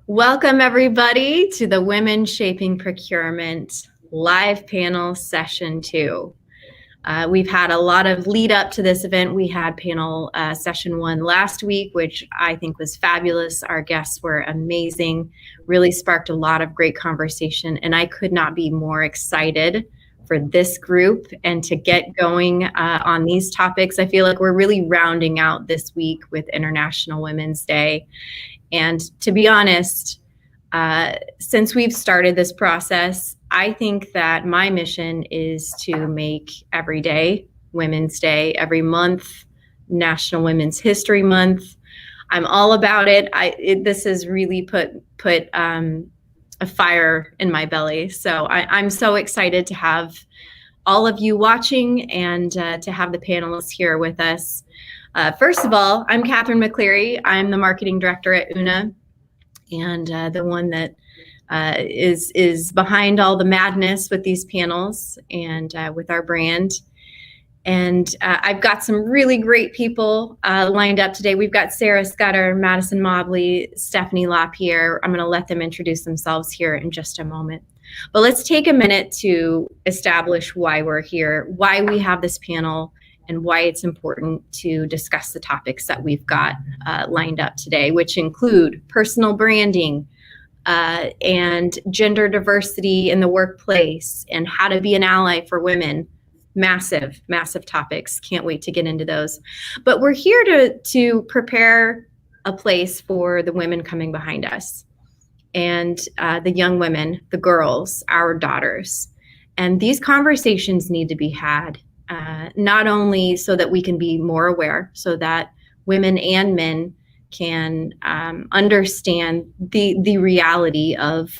Welcome, everybody, to the Women Shaping Procurement live panel session 2. We've had a lot of lead up to this event. We had panel session 1 last week, which I think was fabulous. Our guests were amazing, really sparked a lot of great conversation, and I could not be more excited for this group and to get going on these topics. I feel like we're really rounding out this week with International Women's Day. And to be honest, since we've started this process, I think that my mission is to make every day Women's Day, every month National Women's History Month. I'm all about it. This has really put a fire in my belly. So I'm so excited to have all of you watching and to have the panelists here with us. First of all, I'm Catherine McCleary. I'm the marketing director at UNA, and the one that is behind all the madness with these panels and with our brand. And I've got some really great people lined up today. We've got Sarah Scudder, Madison Mobley, Stephanie LaPierre. I'm going to let them introduce themselves here in just a moment. But let's take a minute to establish why we're here, why we have this panel, and why it's important to discuss the topics that we've got lined up today, which include personal branding and gender diversity in the workplace and how to be an ally for women. Massive, massive topics. Can't wait to get into those. But we're here to prepare a place for the women coming behind us and the young women, the girls, our daughters. And these conversations need to be had. Not only so that we can be more aware, so that women and men can understand the reality of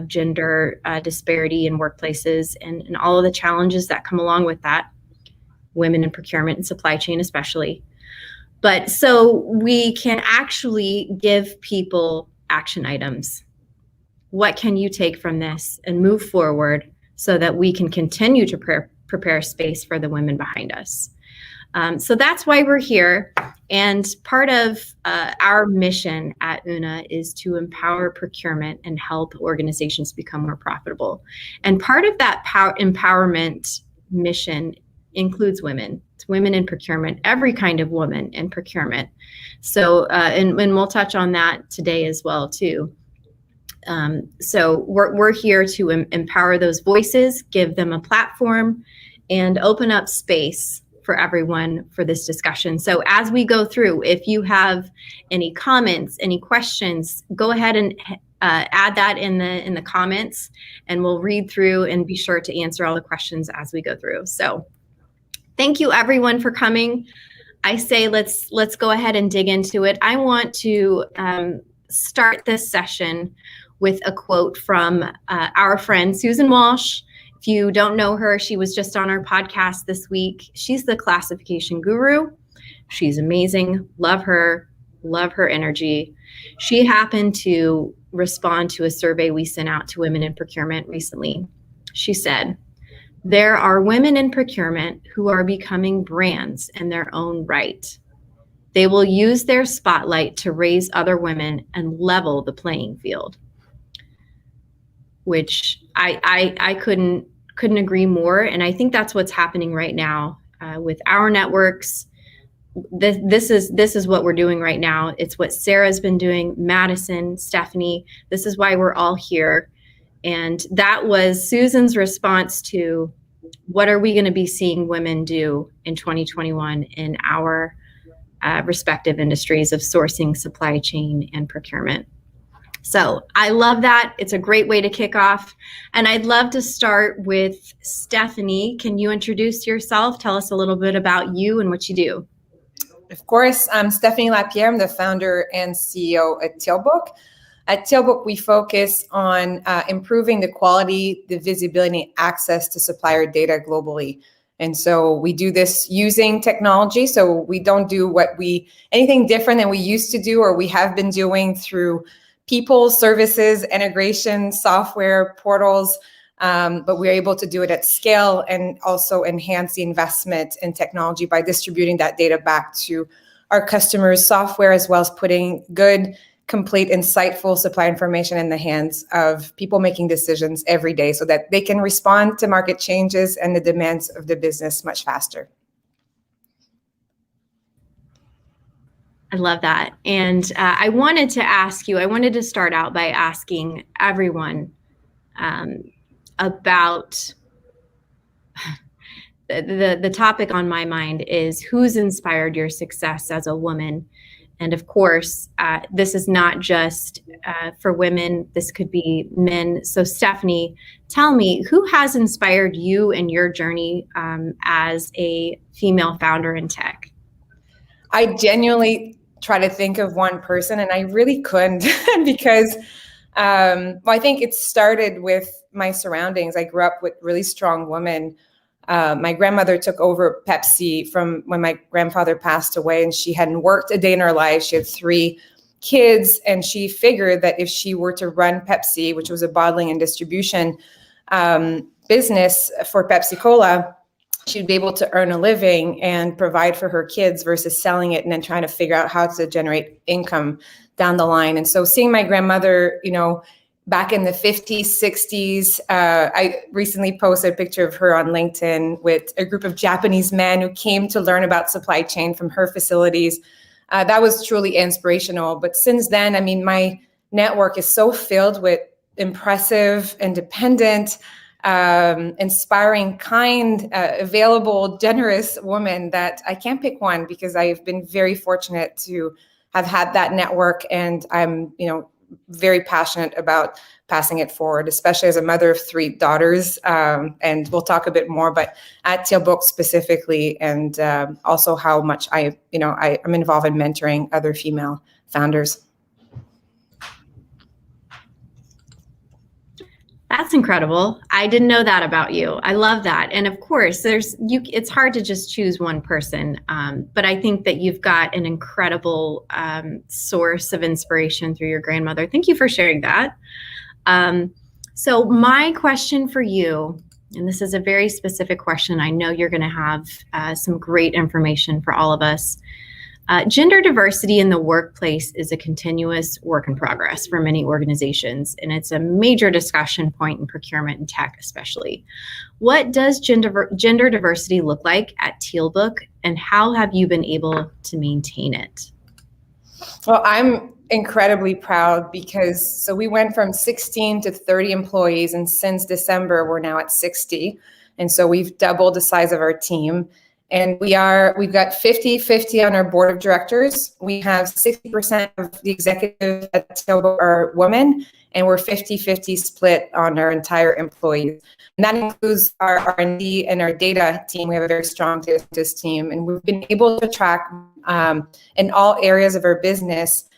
gender disparity in workplaces and all of the challenges that come along with that, women in procurement and supply chain especially. But so we can actually give people action items. What can you take from this and move forward so that we can continue to prepare space for the women behind us. So that's why we're here. And part of our mission at UNA is to empower procurement and help organizations become more profitable. And part of that empowerment mission includes women. It's women in procurement, every kind of woman in procurement. So, and we'll touch on that today as well, too. So we're here to empower those voices, give them a platform, and open up space for everyone for this discussion. So as we go through, if you have any comments, any questions, go ahead and add that in the comments, and we'll read through and be sure to answer all the questions as we go through. So thank you everyone for coming. I say let's go ahead and dig into it. I want to start this session with a quote from our friend Susan Walsh. If you don't know her, she was just on our podcast this week. She's the classification guru. She's amazing. Love her energy. She happened to respond to a survey we sent out to women in procurement recently. She said, "There are women in procurement who are becoming brands in their own right. They will use their spotlight to raise other women and level the playing field." Which I couldn't agree more. And I think that's what's happening right now with our networks. This is what we're doing right now. It's what Sarah's been doing, Madison, Stephanie. This is why we're all here. And that was Susan's response to what are we going to be seeing women do in 2021 in our respective industries of sourcing, supply chain, and procurement. So I love that. It's a great way to kick off. And I'd love to start with Stephanie. Can you introduce yourself? Tell us a little bit about you and what you do. Of course, I'm Stephanie LaPierre. I'm the founder and CEO at Tailbook. At Tailbook, we focus on improving the quality, the visibility, and access to supplier data globally. And so we do this using technology. So we don't do anything different than we used to do or we have been doing through people, services, integration, software, portals, but we're able to do it at scale and also enhance the investment in technology by distributing that data back to our customers' software, as well as putting good complete, insightful supply information in the hands of people making decisions every day so that they can respond to market changes and the demands of the business much faster. I love that. And I wanted to start out by asking everyone about the topic on my mind is who's inspired your success as a woman? And of course, this is not just for women, this could be men. So Stephanie, tell me, who has inspired you in your journey as a female founder in tech? I genuinely try to think of one person, and I really couldn't because I think it started with my surroundings. I grew up with really strong women. My grandmother took over Pepsi from when my grandfather passed away, and she hadn't worked a day in her life. She had 3 kids, and she figured that if she were to run Pepsi, which was a bottling and distribution business for Pepsi Cola, she'd be able to earn a living and provide for her kids versus selling it and then trying to figure out how to generate income down the line. And so seeing my grandmother, back in the 50s, 60s, I recently posted a picture of her on LinkedIn with a group of Japanese men who came to learn about supply chain from her facilities. That was truly inspirational. But since then, my network is so filled with impressive, independent, inspiring, kind, available, generous women that I can't pick one because I've been very fortunate to have had that network, and I'm, very passionate about passing it forward, especially as a mother of 3 daughters. And we'll talk a bit more, but at Tailbook specifically, and also how much I'm involved in mentoring other female founders. That's incredible. I didn't know that about you. I love that. And of course, it's hard to just choose one person. But I think that you've got an incredible source of inspiration through your grandmother. Thank you for sharing that. So my question for you, and this is a very specific question. I know you're going to have some great information for all of us. Gender diversity in the workplace is a continuous work in progress for many organizations, and it's a major discussion point in procurement and tech especially. What does gender diversity look like at Tailbook, and how have you been able to maintain it? Well, I'm incredibly proud because we went from 16 to 30 employees, and since December, we're now at 60. And so we've doubled the size of our team. And we've got 50-50 on our board of directors. We have 60% of the executive at Tailbook are women, and we're 50-50 split on our entire employees. And that includes our R&D and our data team. We have a very strong data scientist team, and we've been able to track in all areas of our business.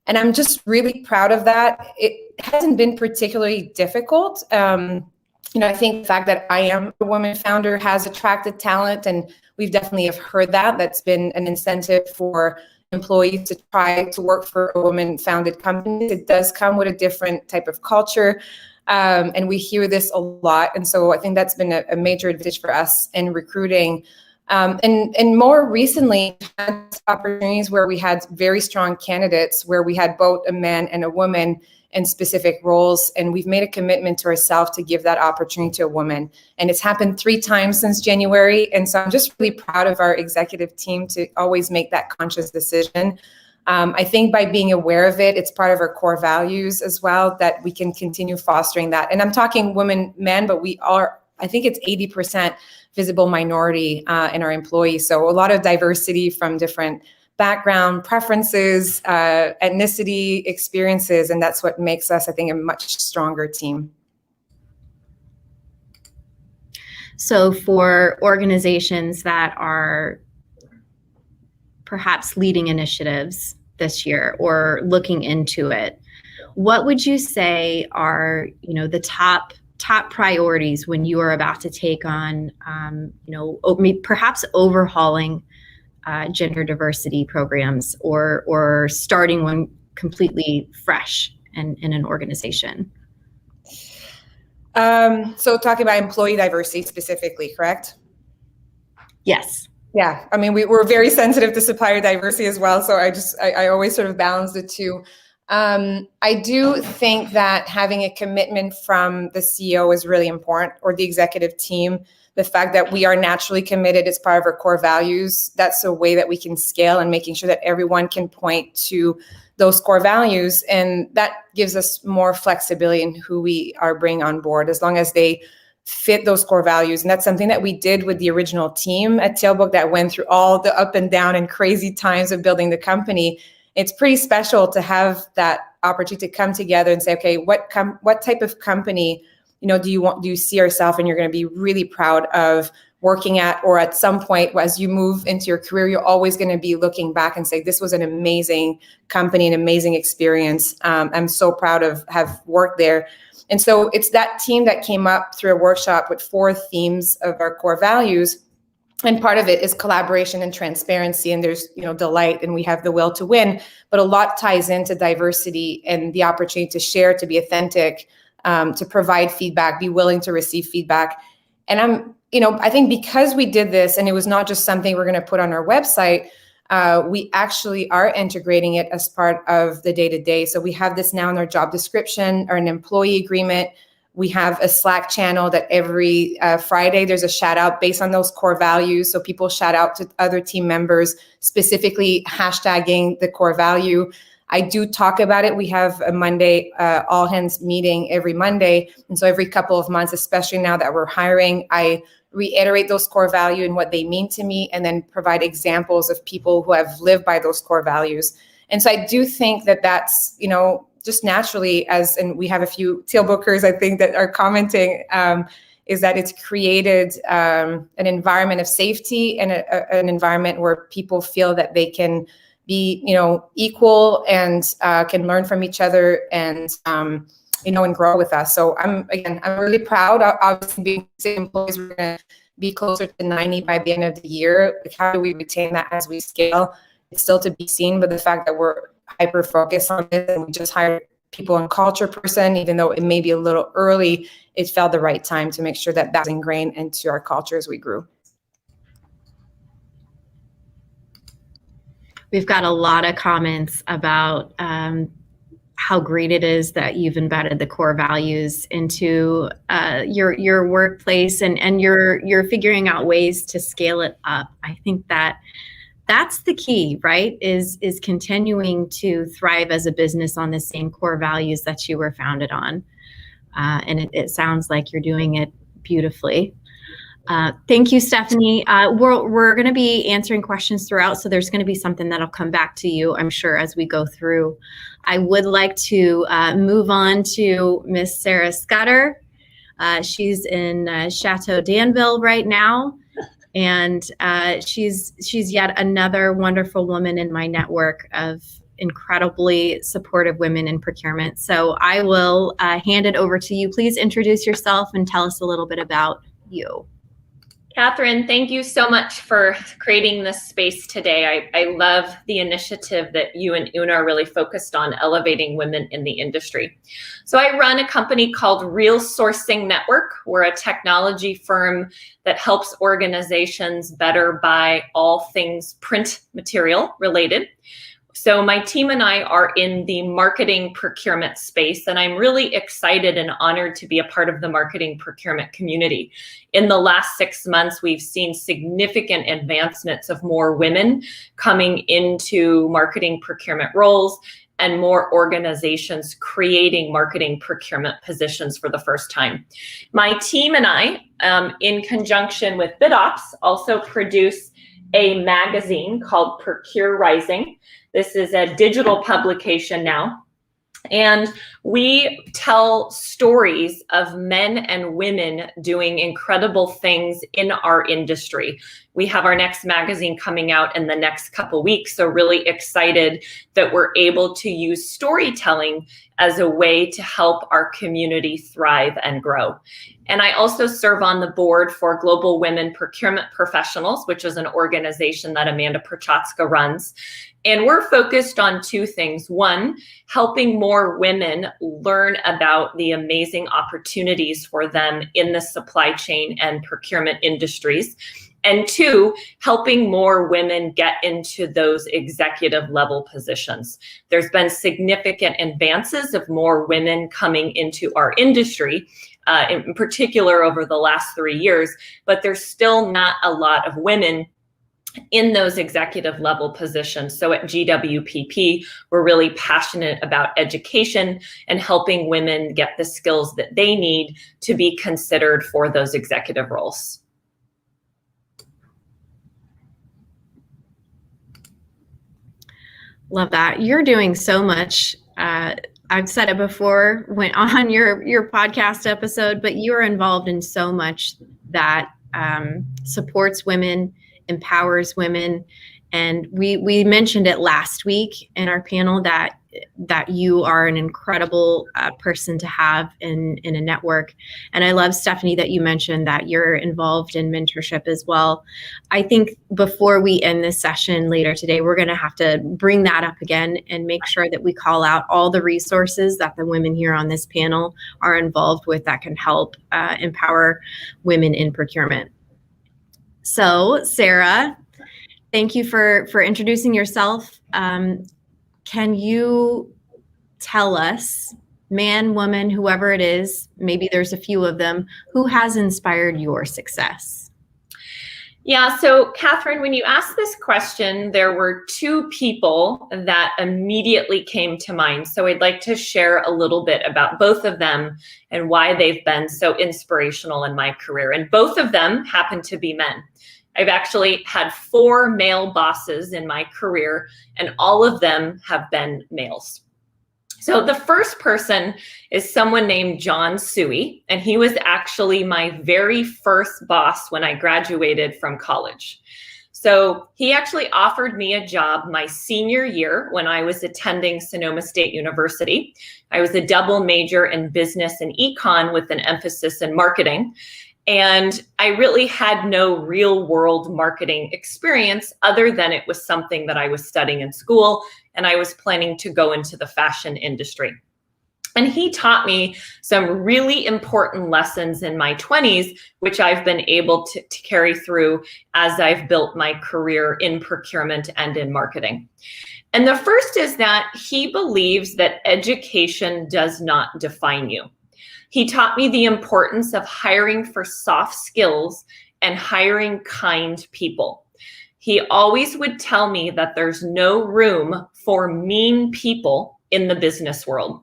And I'm just really proud of that. It hasn't been particularly difficult. I think the fact that I am a woman founder has attracted talent, and we've definitely have heard that. That's been an incentive for employees to try to work for a woman-founded company. It does come with a different type of culture, and we hear this a lot. And so I think that's been a major advantage for us in recruiting. And more recently, had opportunities where we had very strong candidates, where we had both a man and a woman in specific roles, and we've made a commitment to ourselves to give that opportunity to a woman. And it's happened 3 times since January, and so I'm just really proud of our executive team to always make that conscious decision. I think by being aware of it, it's part of our core values as well, that we can continue fostering that. And I'm talking women, men, but I think it's 80% visible minority in our employees. So a lot of diversity from different background, preferences, ethnicity, experiences, and that's what makes us, I think, a much stronger team. So for organizations that are perhaps leading initiatives this year or looking into it, what would you say are, the top priorities when you are about to take on, perhaps overhauling gender diversity programs or starting one completely fresh in an organization? So talking about employee diversity specifically, correct? Yes. Yeah, we're very sensitive to supplier diversity as well. So I always sort of balance the two. I do think that having a commitment from the CEO is really important, or the executive team. The fact that we are naturally committed as part of our core values, that's a way that we can scale, and making sure that everyone can point to those core values. And that gives us more flexibility in who we are bringing on board, as long as they fit those core values. And that's something that we did with the original team at Tailbook that went through all the up and down and crazy times of building the company. It's pretty special to have that opportunity to come together and say, okay, what type of company, do you see yourself and you're going to be really proud of working at, or at some point as you move into your career, you're always going to be looking back and say, this was an amazing company, an amazing experience. I'm so proud of have worked there. And so it's that team that came up through a workshop with 4 themes of our core values. And part of it is collaboration and transparency, and there's, delight, and we have the will to win, but a lot ties into diversity and the opportunity to share, to be authentic, to provide feedback, be willing to receive feedback. And I think because we did this, and it was not just something we're going to put on our website, we actually are integrating it as part of the day-to-day. So we have this now in our job description or an employee agreement. We have a Slack channel that every Friday there's a shout out based on those core values. So people shout out to other team members, specifically hashtagging the core value. I do talk about it. We have a Monday all hands meeting every Monday. And so every couple of months, especially now that we're hiring, I reiterate those core values and what they mean to me, and then provide examples of people who have lived by those core values. And so I do think that that's, just naturally, and we have a few Tailbookers, I think, that are commenting, is that it's created an environment of safety and an environment where people feel that they can be, equal and can learn from each other and, and grow with us. So I'm really proud. Obviously, being employees, we're going to be closer to 90 by the end of the year. How do we retain that as we scale? It's still to be seen, but the fact that we're hyper focused on this, and we just hired people and culture person, even though it may be a little early, it felt the right time to make sure that that's ingrained into our culture as we grew. We've got a lot of comments about how great it is that you've embedded the core values into your workplace, and you're figuring out ways to scale it up. I think that's the key, right? Is continuing to thrive as a business on the same core values that you were founded on. And it sounds like you're doing it beautifully. Thank you, Stephanie. We're going to be answering questions throughout, so there's going to be something that'll come back to you, I'm sure, as we go through. I would like to move on to Miss Sarah Scudder. She's in Chateau Danville right now. And she's yet another wonderful woman in my network of incredibly supportive women in procurement. So I will hand it over to you. Please introduce yourself and tell us a little bit about you. Catherine, thank you so much for creating this space today. I love the initiative that you and Una are really focused on elevating women in the industry. So I run a company called Real Sourcing Network. We're a technology firm that helps organizations better buy all things print material related. So my team and I are in the marketing procurement space, and I'm really excited and honored to be a part of the marketing procurement community. In the last 6 months, we've seen significant advancements of more women coming into marketing procurement roles, and more organizations creating marketing procurement positions for the first time. My team and I, in conjunction with BidOps, also produce a magazine called Procure Rising. This is a digital publication now. And we tell stories of men and women doing incredible things in our industry. We have our next magazine coming out in the next couple weeks, so really excited that we're able to use storytelling as a way to help our community thrive and grow. And I also serve on the board for Global Women Procurement Professionals, which is an organization that Amanda Prochaska runs. And we're focused on 2 things. One, helping more women learn about the amazing opportunities for them in the supply chain and procurement industries. And two, helping more women get into those executive level positions. There's been significant advances of more women coming into our industry, in particular over the last 3 years, but there's still not a lot of women in those executive level positions. So at GWPP, we're really passionate about education and helping women get the skills that they need to be considered for those executive roles. Love that. You're doing so much. I've said it before, went on your podcast episode, but you're involved in so much that supports women, empowers women. And we mentioned it last week in our panel that you are an incredible person to have in a network. And I love, Stephanie, that you mentioned that you're involved in mentorship as well. I think before we end this session later today, we're going to have to bring that up again and make sure that we call out all the resources that the women here on this panel are involved with that can help empower women in procurement. So, Sarah, thank you for introducing yourself. Can you tell us, man, woman, whoever it is, maybe there's a few of them, who has inspired your success? Yeah, so Catherine, when you asked this question, there were two people that immediately came to mind. So I'd like to share a little bit about both of them and why they've been so inspirational in my career. And both of them happen to be men. I've actually had 4 male bosses in my career, and all of them have been males. So the first person is someone named John Suey, and he was actually my very first boss when I graduated from college. So he actually offered me a job my senior year when I was attending Sonoma State University. I was a double major in business and econ with an emphasis in marketing. And I really had no real world marketing experience other than it was something that I was studying in school, and I was planning to go into the fashion industry. And he taught me some really important lessons in my 20s, which I've been able to carry through as I've built my career in procurement and in marketing. And the first is that he believes that education does not define you. He taught me the importance of hiring for soft skills and hiring kind people. He always would tell me that there's no room for mean people in the business world.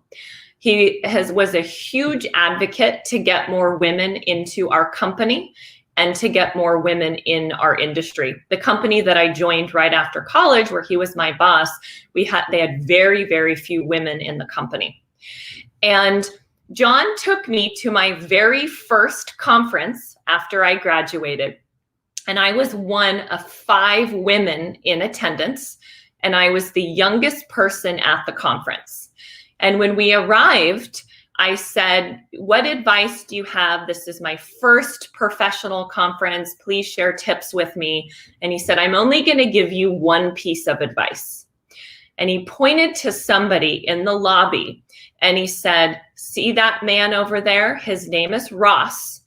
He was a huge advocate to get more women into our company and to get more women in our industry. The company that I joined right after college, where he was my boss, they had very, very few women in the company. And John took me to my very first conference after I graduated, and I was one of 5 women in attendance, and I was the youngest person at the conference. And when we arrived, I said, "What advice do you have? This is my first professional conference. Please share tips with me." And he said, "I'm only going to give you one piece of advice." And he pointed to somebody in the lobby and he said, "See that man over there? His name is Ross.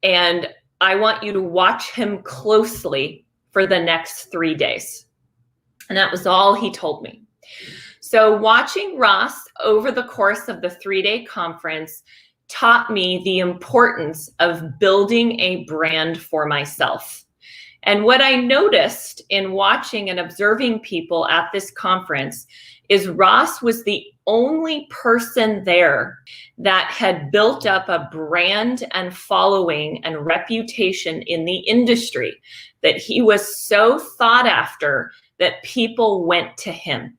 And I want you to watch him closely for the next 3 days." And that was all he told me. So watching Ross over the course of the 3-day conference taught me the importance of building a brand for myself. And what I noticed in watching and observing people at this conference is Ross was the only person there that had built up a brand and following and reputation in the industry, that he was so sought after that people went to him.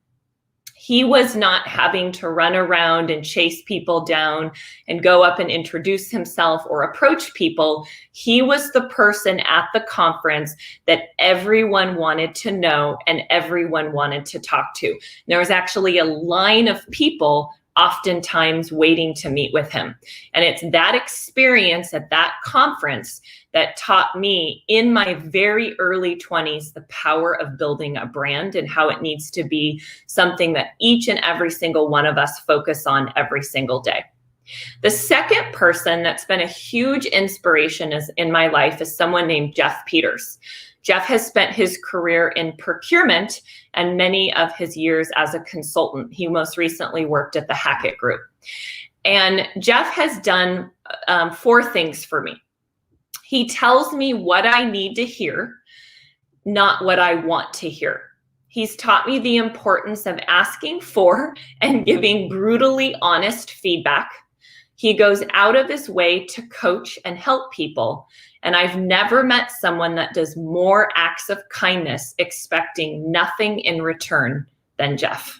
He was not having to run around and chase people down and go up and introduce himself or approach people. He was the person at the conference that everyone wanted to know and everyone wanted to talk to. There was actually a line of people oftentimes waiting to meet with him. And it's that experience at that conference that taught me in my very early 20s the power of building a brand and how it needs to be something that each and every single one of us focus on every single day. The second person that's been a huge inspiration in my life is someone named Jeff Peters. Jeff has spent his career in procurement and many of his years as a consultant. He most recently worked at the Hackett Group. And Jeff has done 4 things for me. He tells me what I need to hear, not what I want to hear. He's taught me the importance of asking for and giving brutally honest feedback. He goes out of his way to coach and help people. And I've never met someone that does more acts of kindness expecting nothing in return than Jeff.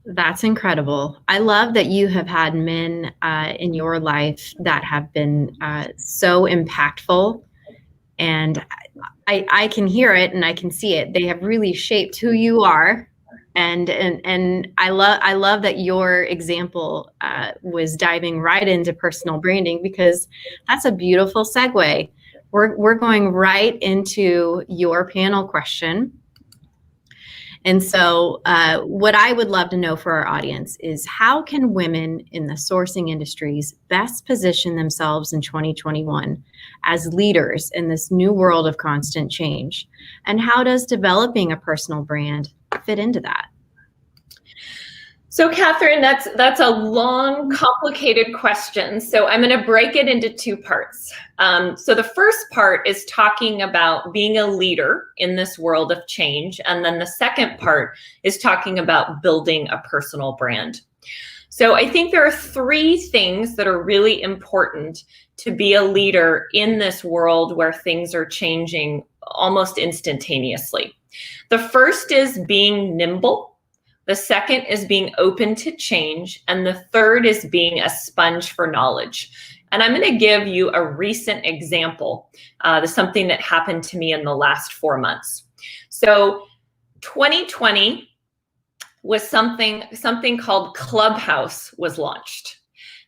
That's incredible. I love that you have had men in your life that have been so impactful, and I can hear it and I can see it. They have really shaped who you are, and I love that your example was diving right into personal branding, because that's a beautiful segue. We're going right into your panel question. And so what I would love to know for our audience is, how can women in the sourcing industries best position themselves in 2021 as leaders in this new world of constant change? And how does developing a personal brand fit into that? So Catherine, that's a long, complicated question. So I'm going to break it into 2 parts. So the first part is talking about being a leader in this world of change. And then the second part is talking about building a personal brand. So I think there are 3 things that are really important to be a leader in this world where things are changing almost instantaneously. The first is being nimble. The second is being open to change. And the third is being a sponge for knowledge. And I'm going to give you a recent example, something that happened to me in the last 4 months. So 2020 was something called Clubhouse was launched.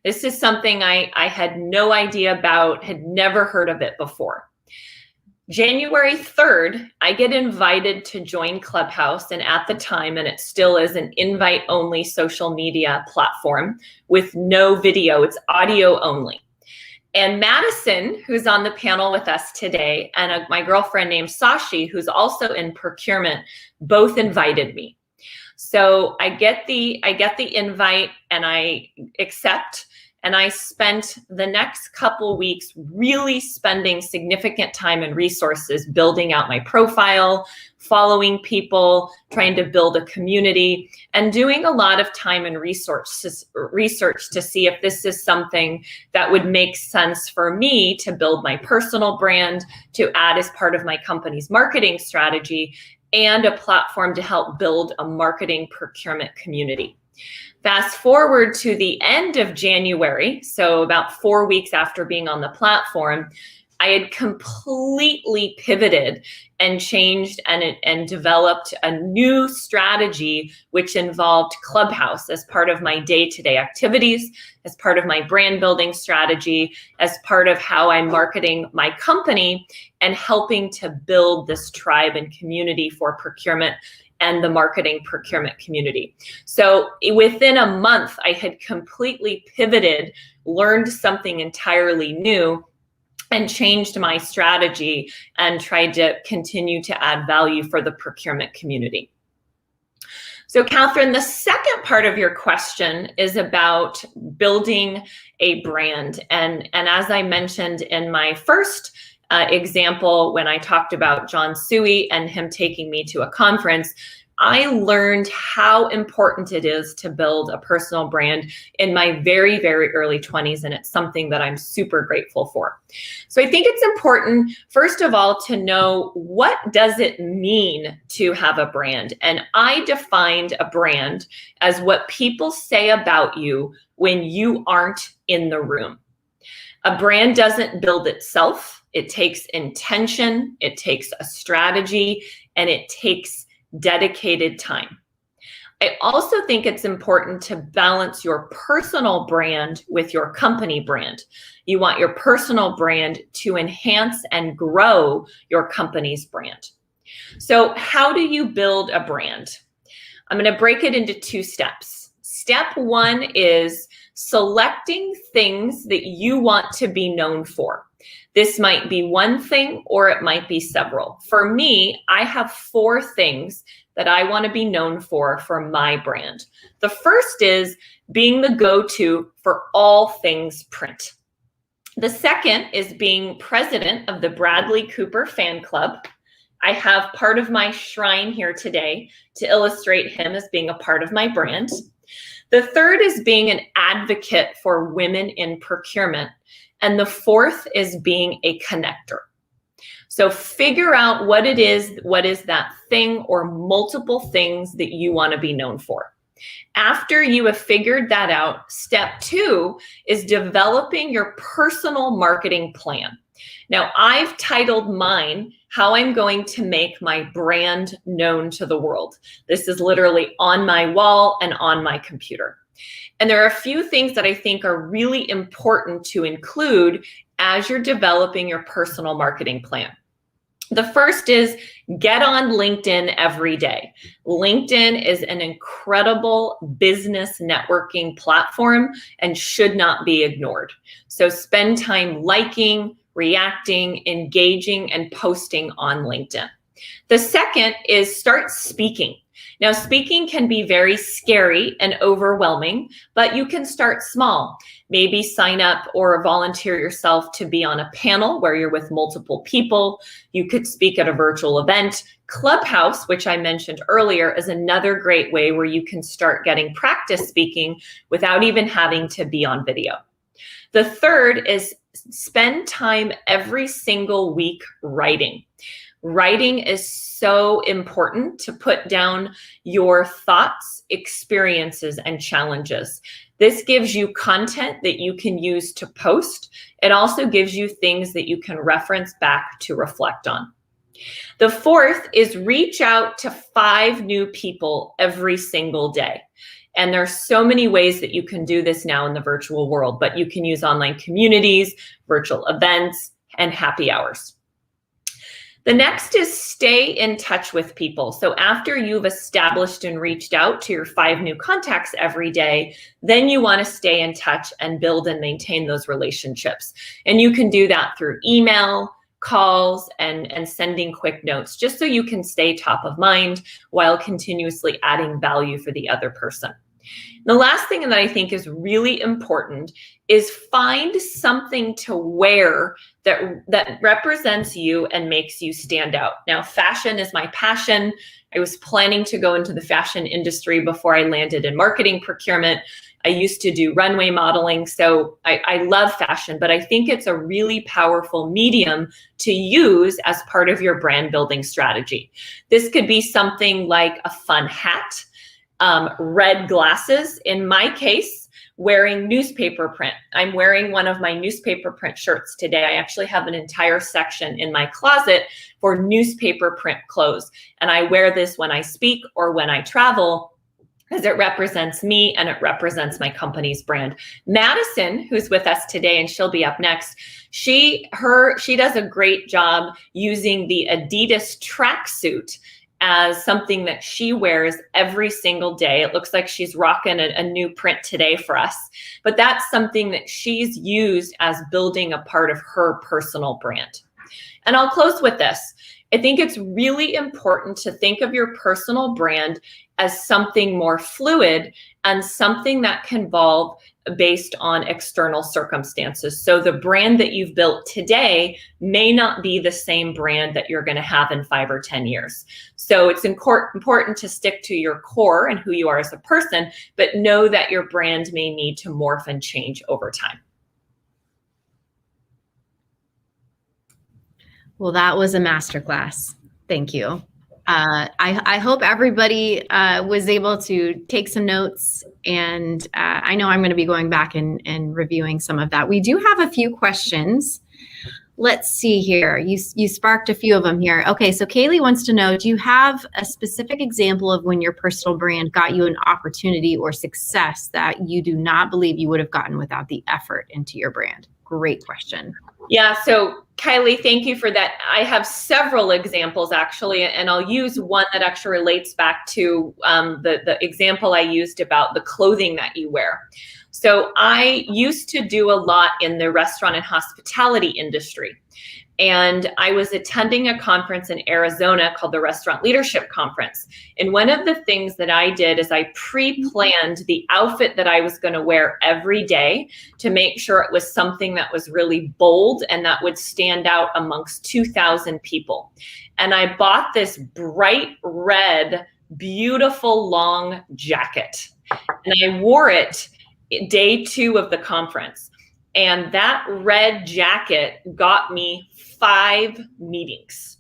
This is something I had no idea about, had never heard of it before. January 3rd, I get invited to join Clubhouse, and at the time, and it still is, an invite-only social media platform with no video, it's audio only. And Madison, who's on the panel with us today, and my girlfriend named Sashi, who's also in procurement, both invited me. So I get the invite and I accept. And I spent the next couple weeks really spending significant time and resources building out my profile, following people, trying to build a community, and doing a lot of time and research to see if this is something that would make sense for me to build my personal brand, to add as part of my company's marketing strategy, and a platform to help build a marketing procurement community. Fast forward to the end of January, so about 4 weeks after being on the platform, I had completely pivoted and changed and developed a new strategy, which involved Clubhouse as part of my day-to-day activities, as part of my brand building strategy, as part of how I'm marketing my company and helping to build this tribe and community for procurement and the marketing procurement community. So within a month, I had completely pivoted, learned something entirely new, and changed my strategy and tried to continue to add value for the procurement community. So Catherine, the second part of your question is about building a brand. And as I mentioned in my first example, when I talked about John Suey and him taking me to a conference, I learned how important it is to build a personal brand in my very, very early 20s, and it's something that I'm super grateful for. So I think it's important, first of all, to know, what does it mean to have a brand? And I defined a brand as what people say about you when you aren't in the room. A brand doesn't build itself. It takes intention, it takes a strategy, and it takes dedicated time. I also think it's important to balance your personal brand with your company brand. You want your personal brand to enhance and grow your company's brand. So how do you build a brand? I'm going to break it into 2 steps. Step 1 is selecting things that you want to be known for. This might be one thing or it might be several. For me, I have 4 things that I want to be known for my brand. The first is being the go-to for all things print. The second is being president of the Bradley Cooper fan club. I have part of my shrine here today to illustrate him as being a part of my brand. The third is being an advocate for women in procurement. And the fourth is being a connector. So figure out what is that thing or multiple things that you want to be known for. After you have figured that out, step 2 is developing your personal marketing plan. Now, I've titled mine, How I'm Going to Make My Brand Known to the World. This is literally on my wall and on my computer. And there are a few things that I think are really important to include as you're developing your personal marketing plan. The first is get on LinkedIn every day. LinkedIn is an incredible business networking platform and should not be ignored. So spend time liking, reacting, engaging, and posting on LinkedIn. The second is start speaking. Now, speaking can be very scary and overwhelming, but you can start small. Maybe sign up or volunteer yourself to be on a panel where you're with multiple people. You could speak at a virtual event. Clubhouse, which I mentioned earlier, is another great way where you can start getting practice speaking without even having to be on video. The third is spend time every single week writing. Writing is so important to put down your thoughts, experiences, and challenges. This gives you content that you can use to post. It also gives you things that you can reference back to reflect on. The fourth is reach out to 5 new people every single day. And there's so many ways that you can do this now in the virtual world, but you can use online communities, virtual events, and happy hours. The next is stay in touch with people. So after you've established and reached out to your 5 new contacts every day, then you want to stay in touch and build and maintain those relationships. And you can do that through email, calls, and sending quick notes, just so you can stay top of mind while continuously adding value for the other person. The last thing that I think is really important is find something to wear that represents you and makes you stand out. Now, fashion is my passion. I was planning to go into the fashion industry before I landed in marketing procurement. I used to do runway modeling, so I love fashion, but I think it's a really powerful medium to use as part of your brand building strategy. This could be something like a fun hat, red glasses. In my case, wearing newspaper print. I'm wearing one of my newspaper print shirts today. I actually have an entire section in my closet for newspaper print clothes. And I wear this when I speak or when I travel, because it represents me and it represents my company's brand. Madison, who's with us today, and she'll be up next, she does a great job using the Adidas tracksuit as something that she wears every single day. It looks like she's rocking a new print today for us, but that's something that she's used as building a part of her personal brand. And I'll close with this. I think it's really important to think of your personal brand as something more fluid and something that can evolve based on external circumstances. So the brand that you've built today may not be the same brand that you're going to have in 5 or 10 years. So it's important to stick to your core and who you are as a person, but know that your brand may need to morph and change over time. Well, that was a masterclass. Thank you. I hope everybody was able to take some notes, and I know I'm going to be going back and reviewing some of that. We do have a few questions. Let's see here. You sparked a few of them here. Okay, so Kaylee wants to know, do you have a specific example of when your personal brand got you an opportunity or success that you do not believe you would have gotten without the effort into your brand? Great question. Yeah, so Kylie, thank you for that. I have several examples actually, and I'll use one that actually relates back to the example I used about the clothing that you wear. So I used to do a lot in the restaurant and hospitality industry. And I was attending a conference in Arizona called the Restaurant Leadership Conference. And one of the things that I did is I pre-planned the outfit that I was going to wear every day to make sure it was something that was really bold and that would stand out amongst 2,000 people. And I bought this bright red, beautiful long jacket. And I wore it day 2 of the conference. And that red jacket got me 5 meetings.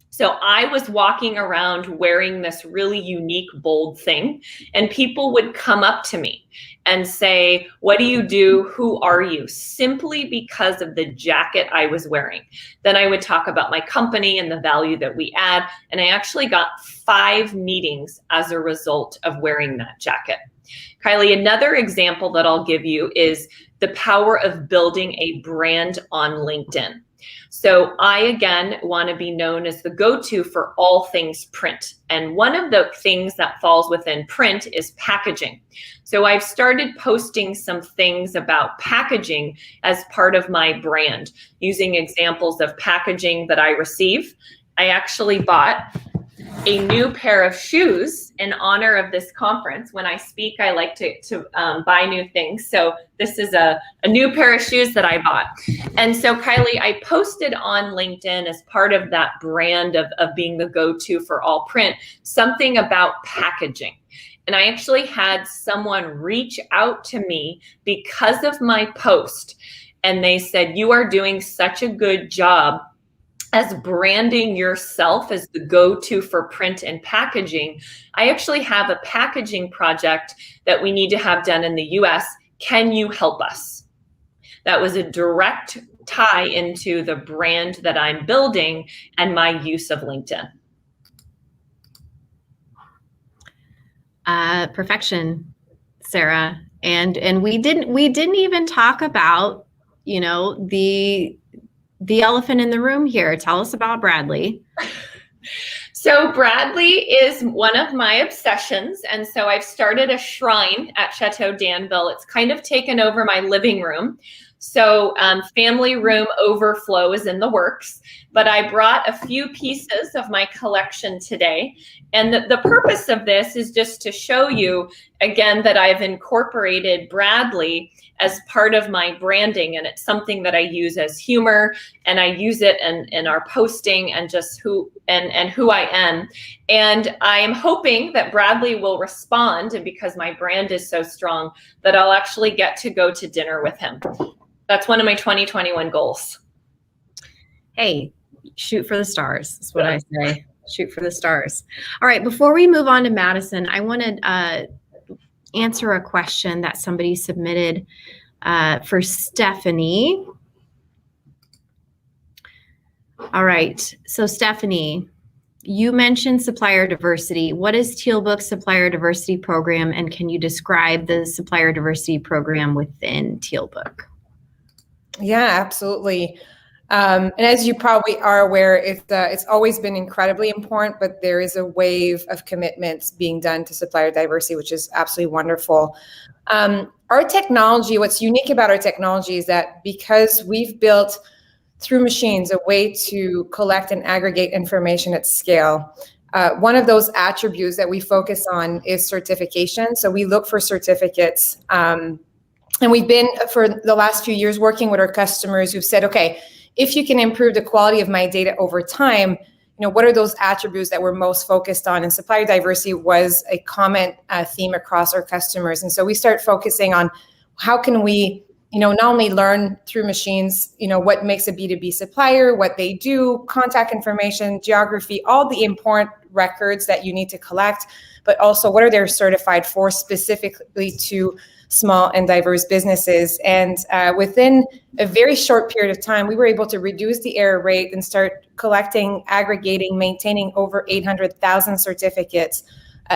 So I was walking around wearing this really unique, bold thing, and people would come up to me and say, "What do you do? Who are you?" Simply because of the jacket I was wearing. Then I would talk about my company and the value that we add. And I actually got 5 meetings as a result of wearing that jacket. Kylie, another example that I'll give you is the power of building a brand on LinkedIn. So I, again, want to be known as the go-to for all things print. And one of the things that falls within print is packaging. So I've started posting some things about packaging as part of my brand, using examples of packaging that I receive. I actually bought a new pair of shoes in honor of this conference. When I speak, I like to buy new things. So this is a new pair of shoes that I bought. And so Kylie, I posted on LinkedIn as part of that brand of being the go-to for all print, something about packaging. And I actually had someone reach out to me because of my post. And they said, "You are doing such a good job as branding yourself as the go-to for print and packaging. I actually have a packaging project that we need to have done in the US. Can you help us?" That was a direct tie into the brand that I'm building and my use of LinkedIn. Perfection, Sarah. And we didn't even talk about, the elephant in the room here. Tell us about Bradley. So Bradley is one of my obsessions. And so I've started a shrine at Chateau Danville. It's kind of taken over my living room. So family room overflow is in the works, but I brought a few pieces of my collection today. And the purpose of this is just to show you, again, that I've incorporated Bradley as part of my branding. And it's something that I use as humor, and I use it in our posting and just who I am. And I am hoping that Bradley will respond, and because my brand is so strong, that I'll actually get to go to dinner with him. That's one of my 2021 goals. Hey, shoot for the stars. That's what I say. Shoot for the stars. All right. Before we move on to Madison, I want to answer a question that somebody submitted for Stephanie. All right. So Stephanie, you mentioned supplier diversity. What is Tailbook's supplier diversity program, and can you describe the supplier diversity program within Tailbook? Yeah, absolutely. And as you probably are aware, it's always been incredibly important, but there is a wave of commitments being done to supplier diversity, which is absolutely wonderful. Our technology, what's unique about our technology is that because we've built through machines a way to collect and aggregate information at scale, one of those attributes that we focus on is certification. So we look for certificates. And we've been, for the last few years, working with our customers who've said, okay, if you can improve the quality of my data over time, what are those attributes that we're most focused on? And supplier diversity was a common theme across our customers. And so we start focusing on how can we, not only learn through machines, what makes a B2B supplier, what they do, contact information, geography, all the important records that you need to collect, but also what are they certified for specifically to small and diverse businesses. And within a very short period of time, we were able to reduce the error rate and start collecting, aggregating, maintaining over 800,000 certificates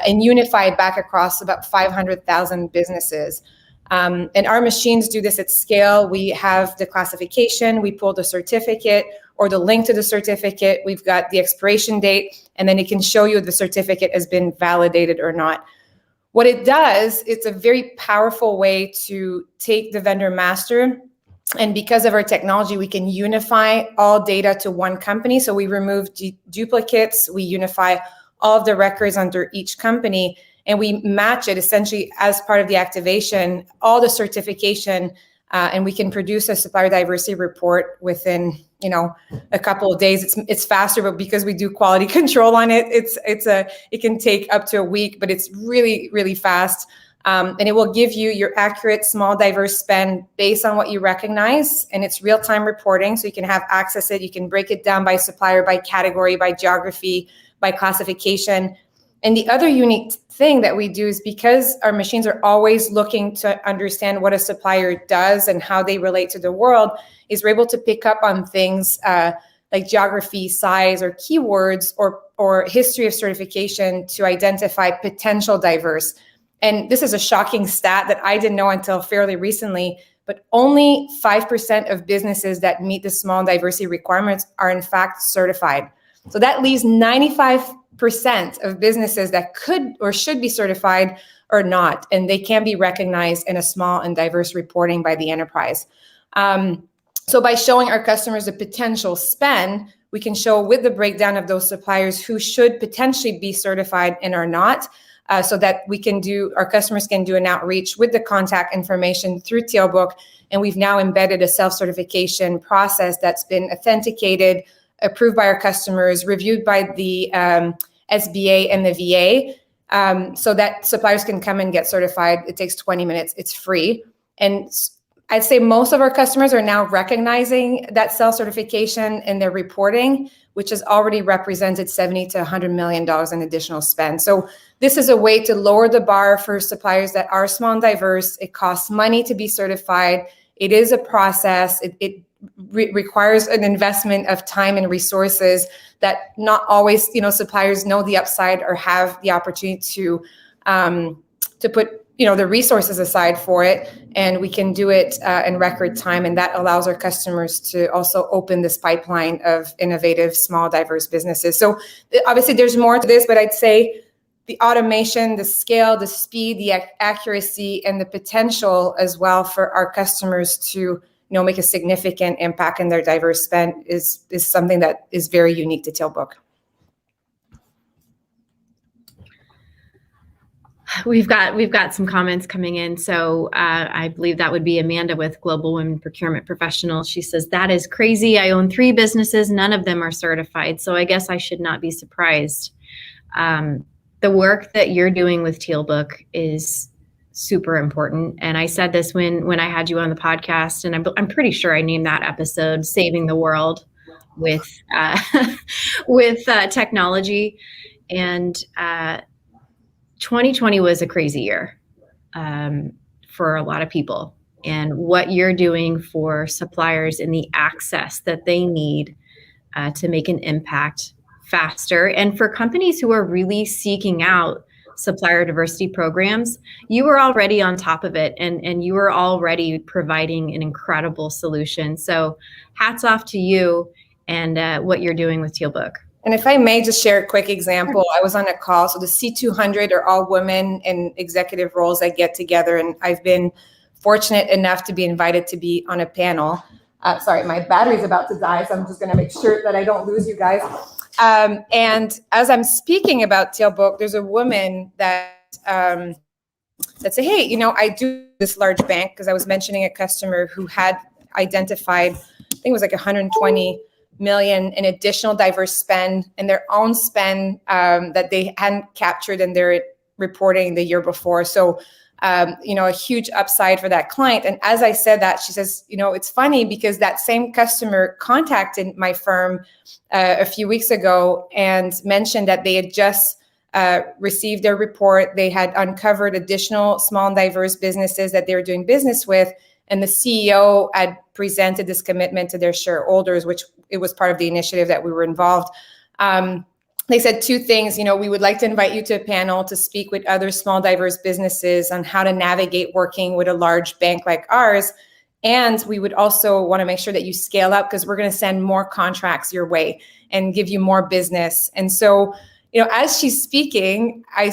and unify it back across about 500,000 businesses. And our machines do this at scale. We have the classification, we pull the certificate or the link to the certificate. We've got the expiration date, and then it can show you if the certificate has been validated or not. What it does, it's a very powerful way to take the vendor master, and because of our technology, we can unify all data to one company. So we remove duplicates, we unify all of the records under each company, and we match it essentially as part of the activation, all the certification, and we can produce a supplier diversity report within, a couple of days. It's faster, but because we do quality control on it, it can take up to a week, but it's really, really fast. And it will give you your accurate small diverse spend based on what you recognize, and it's real-time reporting, so you can have access to it. You can break it down by supplier, by category, by geography, by classification. And the other unique thing that we do is because our machines are always looking to understand what a supplier does and how they relate to the world, is we're able to pick up on things like geography, size, or keywords, or history of certification to identify potential diverse. And this is a shocking stat that I didn't know until fairly recently, but only 5% of businesses that meet the small diversity requirements are in fact certified. So that leaves 95% of businesses that could or should be certified or not, and they can be recognized in a small and diverse reporting by the enterprise. So by showing our customers the potential spend, we can show with the breakdown of those suppliers who should potentially be certified and are not, so that our customers can do an outreach with the contact information through Tailbook. And we've now embedded a self-certification process that's been authenticated, approved by our customers, reviewed by the SBA and the VA, so that suppliers can come and get certified. It takes 20 minutes. It's free. And I'd say most of our customers are now recognizing that self-certification in their reporting, which has already represented $70 to $100 million in additional spend. So this is a way to lower the bar for suppliers that are small and diverse. It costs money to be certified. It is a process. It requires an investment of time and resources that not always, suppliers know the upside or have the opportunity to put, the resources aside for it. And we can do it in record time. And that allows our customers to also open this pipeline of innovative, small, diverse businesses. So obviously there's more to this, but I'd say the automation, the scale, the speed, the accuracy, and the potential as well for our customers to make a significant impact in their diverse spend is something that is very unique to Tailbook. We've got some comments coming in. So I believe that would be Amanda with Global Women Procurement Professionals. She says, that is crazy. I own 3 businesses. None of them are certified. So I guess I should not be surprised. The work that you're doing with Tailbook is super important. And I said this when I had you on the podcast, and I'm pretty sure I named that episode "Saving the World" with technology. And 2020 was a crazy year for a lot of people. And what you're doing for suppliers and the access that they need to make an impact faster, and for companies who are really seeking out supplier diversity programs, you were already on top of it, and you were already providing an incredible solution. So hats off to you and what you're doing with Tailbook. And if I may just share a quick example, I was on a call. So the C200 are all women in executive roles that get together. And I've been fortunate enough to be invited to be on a panel. Sorry, my battery's about to die, so I'm just going to make sure that I don't lose you guys. And as I'm speaking about Tailbook, there's a woman that said, hey, I do this large bank, because I was mentioning a customer who had identified, I think it was like 120 million in additional diverse spend and their own spend that they hadn't captured in their reporting the year before. So, a huge upside for that client. And as I said that, she says, it's funny because that same customer contacted my firm a few weeks ago and mentioned that they had just received their report. They had uncovered additional small and diverse businesses that they were doing business with. And the CEO had presented this commitment to their shareholders, which it was part of the initiative that we were involved. they said two things. We would like to invite you to a panel to speak with other small, diverse businesses on how to navigate working with a large bank like ours. And we would also want to make sure that you scale up because we're going to send more contracts your way and give you more business. And so, as she's speaking, I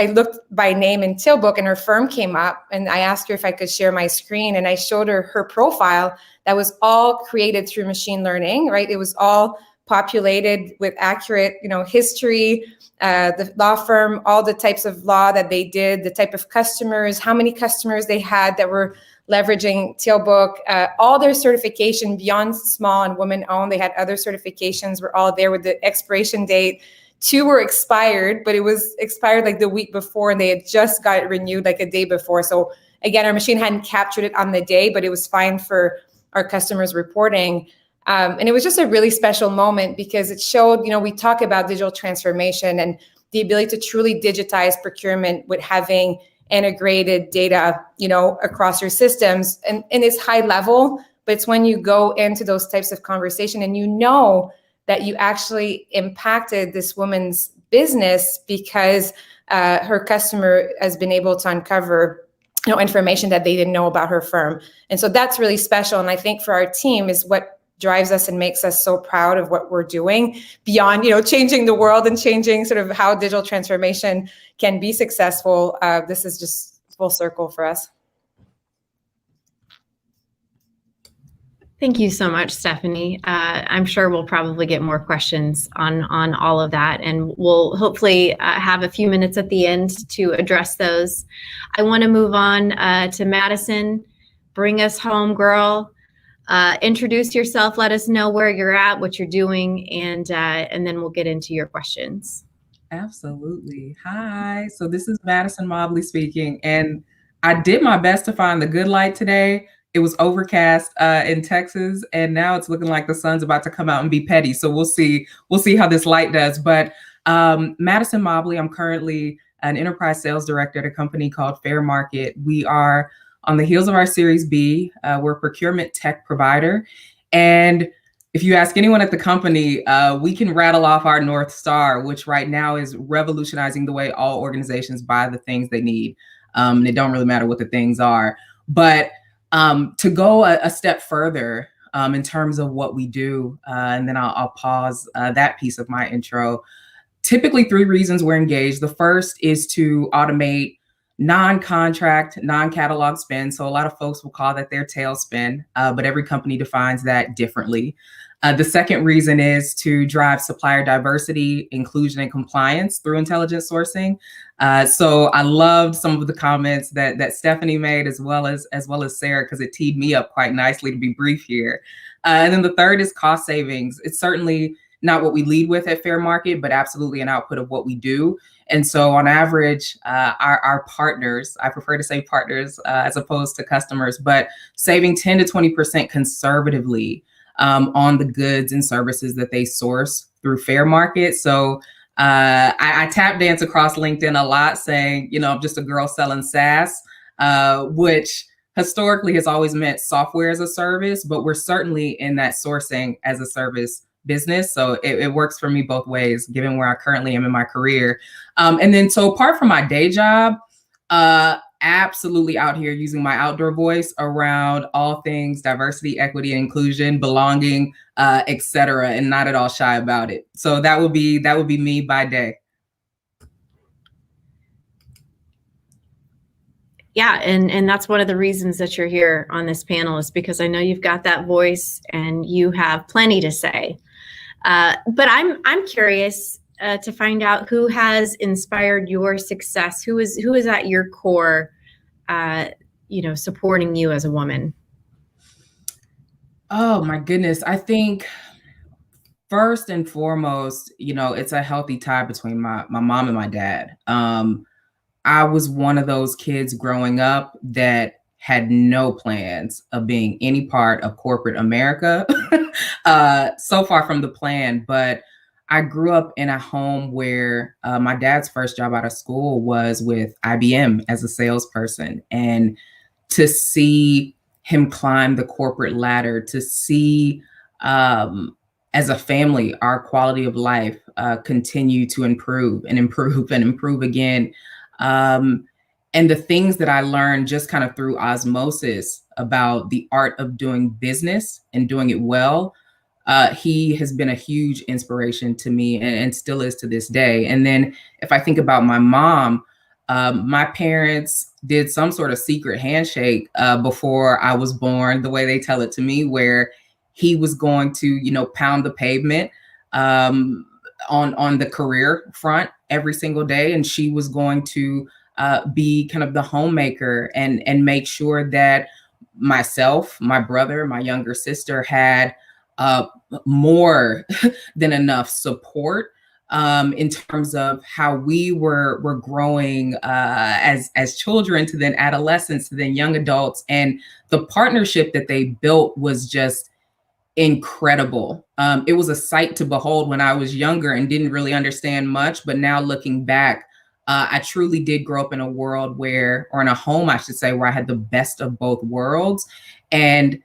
looked by name in Tailbook and her firm came up and I asked her if I could share my screen and I showed her profile that was all created through machine learning, right? It was all populated with accurate, history, the law firm, all the types of law that they did, the type of customers, how many customers they had that were leveraging Tailbook, all their certification beyond small and women-owned. They had other certifications were all there with the expiration date. 2 were expired, but it was expired like the week before and they had just got it renewed like a day before. So again, our machine hadn't captured it on the day, but it was fine for our customers reporting. And it was just a really special moment because it showed, we talk about digital transformation and the ability to truly digitize procurement with having integrated data, across your systems. And it's high level, but it's when you go into those types of conversation and that you actually impacted this woman's business because her customer has been able to uncover information that they didn't know about her firm. And so that's really special. And I think for our team is what drives us and makes us so proud of what we're doing beyond, changing the world and changing sort of how digital transformation can be successful. This is just full circle for us. Thank you so much, Stephanie. I'm sure we'll probably get more questions on all of that, and we'll hopefully have a few minutes at the end to address those. I want to move on to Madison. Bring us home, girl. Introduce yourself. Let us know where you're at, what you're doing, and then we'll get into your questions. Absolutely. Hi. So this is Madison Mobley speaking, and I did my best to find the good light today. It was overcast in Texas, and now it's looking like the sun's about to come out and be petty. So we'll see how this light does. But Madison Mobley, I'm currently an enterprise sales director at a company called Fair Market. We are on the heels of our Series B. We're a procurement tech provider. And if you ask anyone at the company, we can rattle off our North Star, which right now is revolutionizing the way all organizations buy the things they need. And it don't really matter what the things are. But to go a step further in terms of what we do, and then I'll pause that piece of my intro. Typically 3 reasons we're engaged. The first is to automate non-contract, non-catalog spend. So a lot of folks will call that their tail spend, but every company defines that differently. The second reason is to drive supplier diversity, inclusion, and compliance through intelligent sourcing. So I loved some of the comments that Stephanie made, as well as Sarah, because it teed me up quite nicely to be brief here. And then the third is cost savings. It's certainly not what we lead with at Fair Market, but absolutely an output of what we do. And so on average, our partners, I prefer to say partners as opposed to customers, but saving 10 to 20% conservatively on the goods and services that they source through Fair Market. So I tap dance across LinkedIn a lot saying, I'm just a girl selling SaaS, which historically has always meant software as a service, but we're certainly in that sourcing as a service business. So it works for me both ways, given where I currently am in my career. And then so apart from my day job, absolutely out here using my outdoor voice around all things diversity, equity, inclusion, belonging, et cetera, and not at all shy about it. So that would be me by day. Yeah, and that's one of the reasons that you're here on this panel is because I know you've got that voice and you have plenty to say. But I'm curious to find out who has inspired your success. Who is at your core, supporting you as a woman? Oh my goodness. I think first and foremost, it's a healthy tie between my mom and my dad. I was one of those kids growing up that had no plans of being any part of corporate America. So far from the plan, but I grew up in a home where my dad's first job out of school was with IBM as a salesperson. And to see him climb the corporate ladder, to see as a family, our quality of life continue to improve and improve and improve again. And the things that I learned just kind of through osmosis about the art of doing business and doing it well, he has been a huge inspiration to me and still is to this day. And then if I think about my mom, my parents did some sort of secret handshake before I was born, the way they tell it to me, where he was going to, pound the pavement on the career front every single day, and she was going to be kind of the homemaker and make sure that myself, my brother, my younger sister had more than enough support in terms of how we were growing as children to then adolescents to then young adults. And the partnership that they built was just incredible. It was a sight to behold when I was younger and didn't really understand much. But now looking back, I truly did grow up in a world where, or in a home, I should say, where I had the best of both worlds and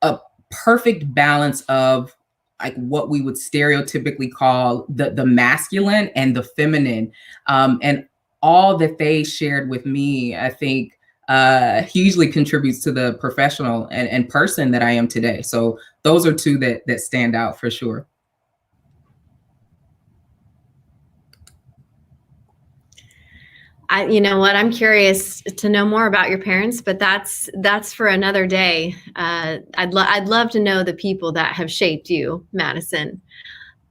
a perfect balance of like what we would stereotypically call the masculine and the feminine. And all that they shared with me, I think, hugely contributes to the professional and person that I am today. So those are two that stand out for sure. You know what? I'm curious to know more about your parents, but that's for another day. I'd love to know the people that have shaped you, Madison.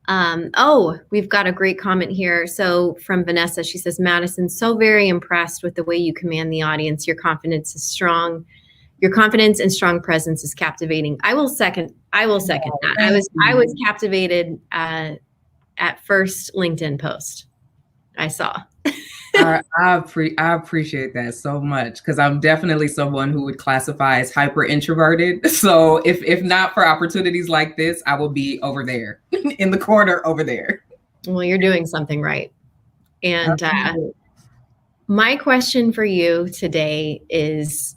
We've got a great comment here. So from Vanessa, she says, Madison, so very impressed with the way you command the audience. Your confidence is strong. Your confidence and strong presence is captivating. I will second that. I was captivated at first LinkedIn post I saw. I appreciate that so much, because I'm definitely someone who would classify as hyper introverted. So if not for opportunities like this, I will be over there in the corner over there. Well, you're doing something right. And my question for you today is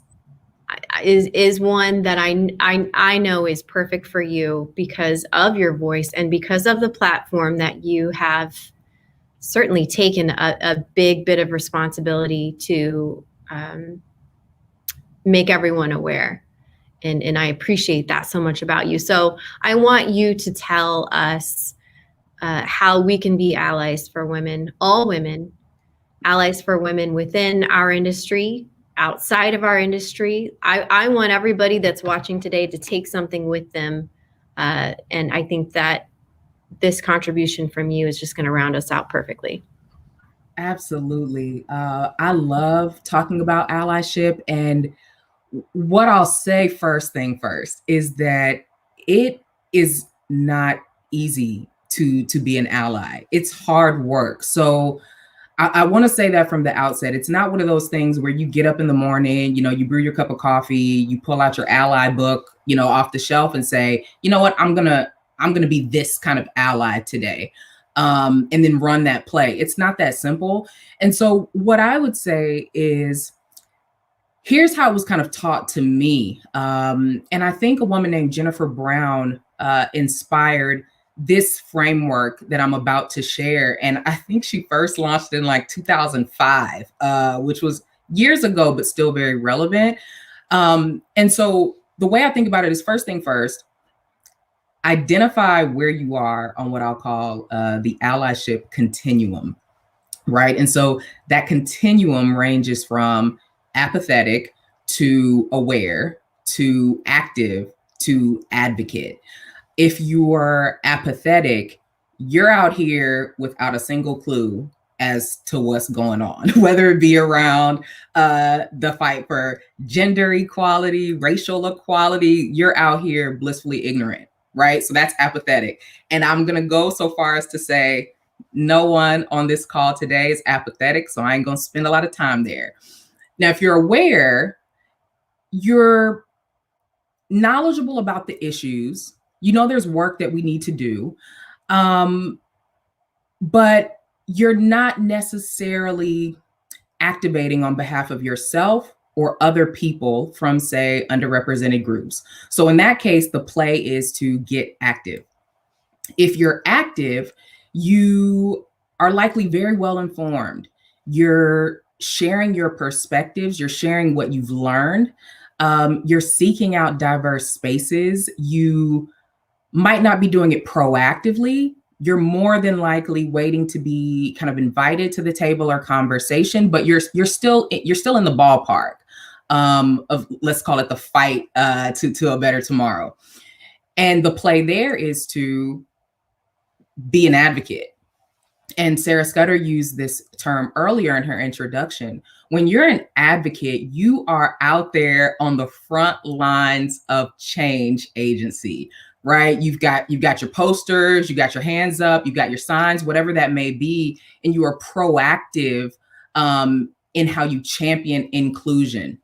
one that I know is perfect for you because of your voice and because of the platform that you have certainly taken a big bit of responsibility to make everyone aware. And I appreciate that so much about you. So I want you to tell us how we can be allies for women, all women, allies for women within our industry, outside of our industry. I want everybody that's watching today to take something with them. And I think that this contribution from you is just going to round us out perfectly. Absolutely. I love talking about allyship. And what I'll say first thing first is that it is not easy to be an ally. It's hard work. So I want to say that from the outset. It's not one of those things where you get up in the morning, you brew your cup of coffee, you pull out your ally book, off the shelf and say, you know what, I'm going to be this kind of ally today, and then run that play. It's not that simple. And so what I would say is, here's how it was kind of taught to me. And I think a woman named Jennifer Brown inspired this framework that I'm about to share. And I think she first launched in like 2005, which was years ago, but still very relevant. And so the way I think about it is, first thing first, identify where you are on what I'll call the allyship continuum, right? And so that continuum ranges from apathetic to aware to active to advocate. If you are apathetic, you're out here without a single clue as to what's going on, whether it be around the fight for gender equality, racial equality. You're out here blissfully ignorant, right? So that's apathetic. And I'm going to go so far as to say no one on this call today is apathetic, so I ain't going to spend a lot of time there. Now, if you're aware, you're knowledgeable about the issues. There's work that we need to do, but you're not necessarily activating on behalf of yourself or other people from, say, underrepresented groups. So in that case, the play is to get active. If you're active, you are likely very well informed. You're sharing your perspectives, you're sharing what you've learned, you're seeking out diverse spaces. You might not be doing it proactively. You're more than likely waiting to be kind of invited to the table or conversation, but you're still in the ballpark of, let's call it, the fight to a better tomorrow. And the play there is to be an advocate. And Sarah Scudder used this term earlier in her introduction. When you're an advocate, you are out there on the front lines of change agency, right? You've got your posters, you got your hands up, you got your signs, whatever that may be, and you are proactive in how you champion inclusion.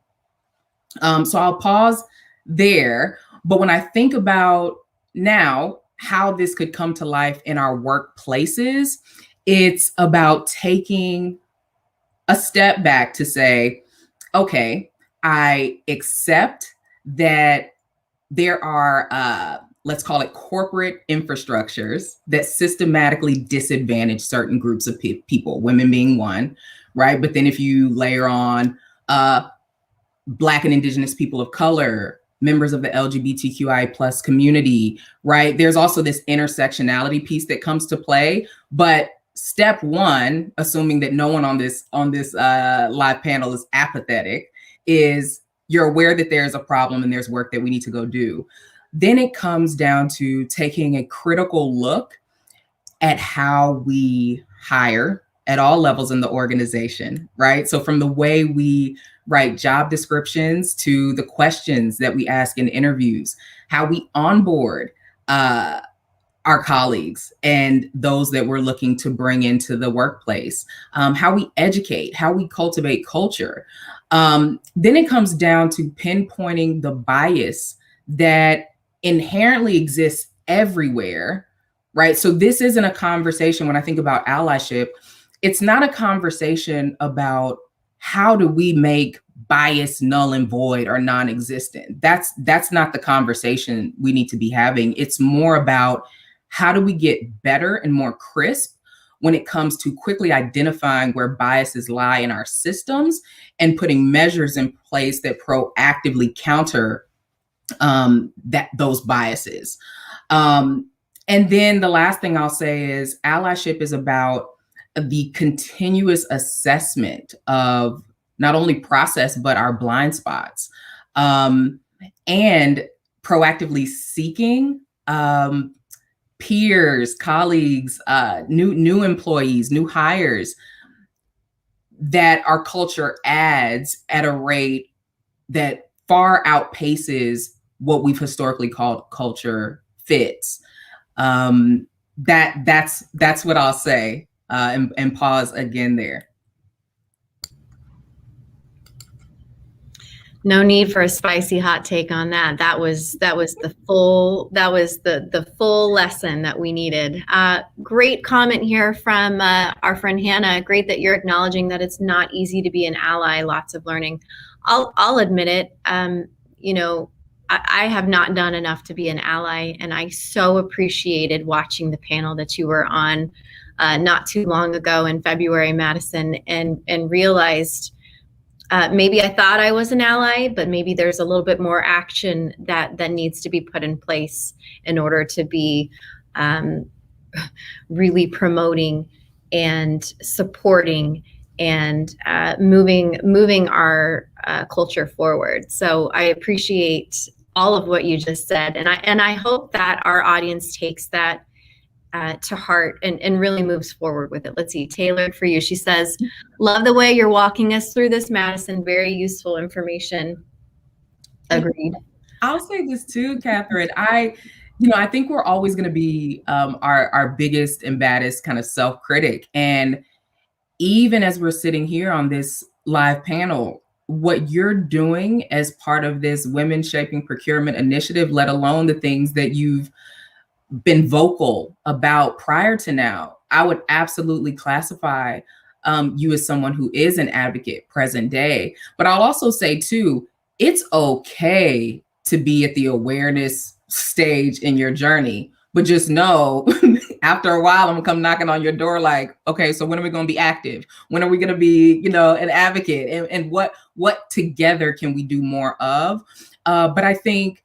So I'll pause there. But when I think about now how this could come to life in our workplaces, it's about taking a step back to say, okay, I accept that there are, let's call it, corporate infrastructures that systematically disadvantage certain groups of people, women being one, right? But then if you layer on Black and Indigenous people of color, members of the LGBTQI plus community, right? There's also this intersectionality piece that comes to play. But step one, assuming that no one on this live panel is apathetic, is you're aware that there's a problem and there's work that we need to go do. Then it comes down to taking a critical look at how we hire at all levels in the organization, right? So from the way we write job descriptions to the questions that we ask in interviews, how we onboard our colleagues and those that we're looking to bring into the workplace, how we educate, how we cultivate culture. Then it comes down to pinpointing the bias that inherently exists everywhere, right? So this isn't a conversation, when I think about allyship, it's not a conversation about how do we make bias null and void or non-existent. That's not the conversation we need to be having. It's more about how do we get better and more crisp when it comes to quickly identifying where biases lie in our systems and putting measures in place that proactively counter those biases. And then the last thing I'll say is allyship is about the continuous assessment of not only process, but our blind spots, and proactively seeking peers, colleagues, new employees, new hires that our culture adds at a rate that far outpaces what we've historically called culture fits. That's what I'll say, and pause again there. No need for a spicy hot take on that. That was the full lesson that we needed. Great comment here from our friend Hannah. Great that you're acknowledging that it's not easy to be an ally. Lots of learning. I'll admit it. I have not done enough to be an ally, and I so appreciated watching the panel that you were on not too long ago in February, Madison, and realized. Maybe I thought I was an ally, but maybe there's a little bit more action that needs to be put in place in order to be really promoting and supporting and moving our culture forward. So I appreciate all of what you just said, and I hope that our audience takes that to heart and really moves forward with it. Let's see, tailored for you. She says, love the way you're walking us through this, Madison. Very useful information. Agreed. I'll say this too, Catherine. I think we're always going to be our biggest and baddest kind of self-critic. And even as we're sitting here on this live panel, what you're doing as part of this Women Shaping Procurement initiative, let alone the things that you've been vocal about prior to now, I would absolutely classify you as someone who is an advocate present day. But I'll also say too, it's okay to be at the awareness stage in your journey. But just know, after a while, I'm gonna come knocking on your door like, okay, so when are we gonna be active? When are we gonna be, an advocate? And what together can we do more of? But I think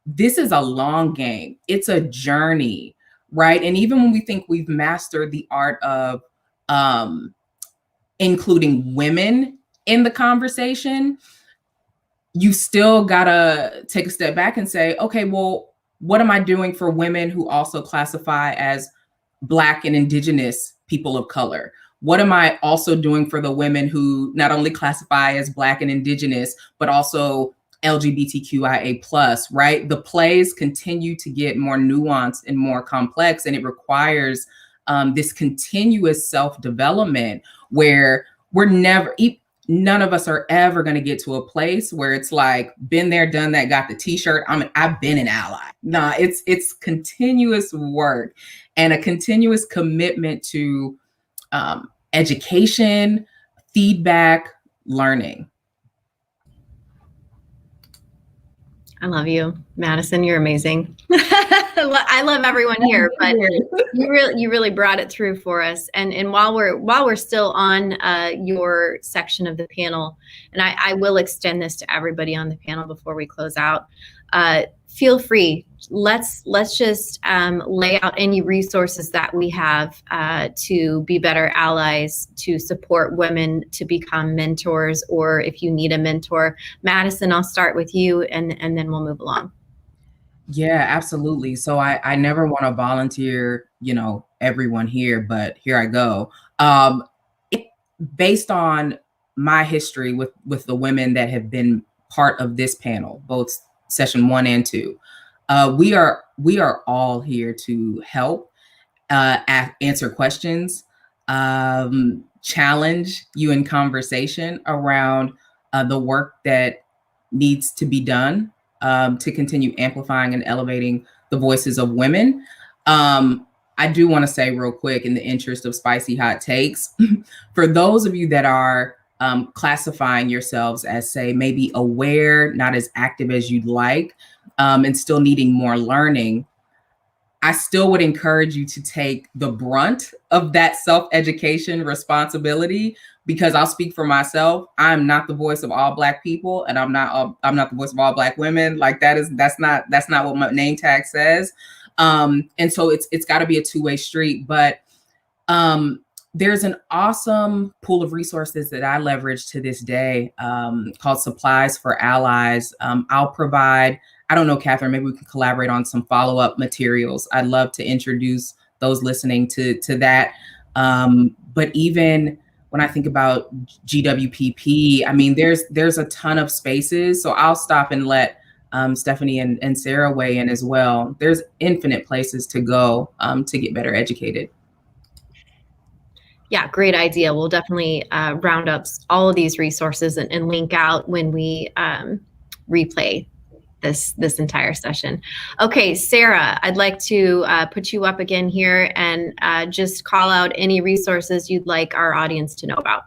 this is a long game. It's a journey, right? And even when we think we've mastered the art of including women in the conversation, you still gotta take a step back and say, okay, well, what am I doing for women who also classify as Black and Indigenous people of color? What am I also doing for the women who not only classify as Black and Indigenous, but also LGBTQIA+, right? The plays continue to get more nuanced and more complex, and it requires this continuous self-development where none of us are ever going to get to a place where it's like, been there, done that, got the t-shirt. I've been an ally. Nah, it's continuous work and a continuous commitment to education, feedback, learning. I love you, Madison. You're amazing. I love everyone here, but you really brought it through for us. And while we're still on your section of the panel, and I will extend this to everybody on the panel before we close out. Feel free. Let's just lay out any resources that we have to be better allies, to support women to become mentors, or if you need a mentor. Madison, I'll start with you, and then we'll move along. Yeah, absolutely. So I never want to volunteer, everyone here, but here I go. Based on my history with the women that have been part of this panel, both session 1 and 2, we are all here to help, answer questions, challenge you in conversation around the work that needs to be done to continue amplifying and elevating the voices of women. I do want to say real quick, in the interest of spicy hot takes, for those of you that are classifying yourselves as, say, maybe aware, not as active as you'd like, and still needing more learning, I still would encourage you to take the brunt of that self-education responsibility, because I'll speak for myself. I'm not the voice of all Black people, and I'm not the voice of all Black women. Like that's not what my name tag says. And so it's got to be a two-way street. But there's an awesome pool of resources that I leverage to this day called Supplies for Allies. I'll provide, I don't know, Catherine, maybe we can collaborate on some follow-up materials. I'd love to introduce those listening to that. But even when I think about GWPP, I mean, there's a ton of spaces. So I'll stop and let Stephanie and Sarah weigh in as well. There's infinite places to go to get better educated. Yeah, great idea. We'll definitely round up all of these resources and link out when we replay this entire session. Okay, Sarah, I'd like to put you up again here and just call out any resources you'd like our audience to know about.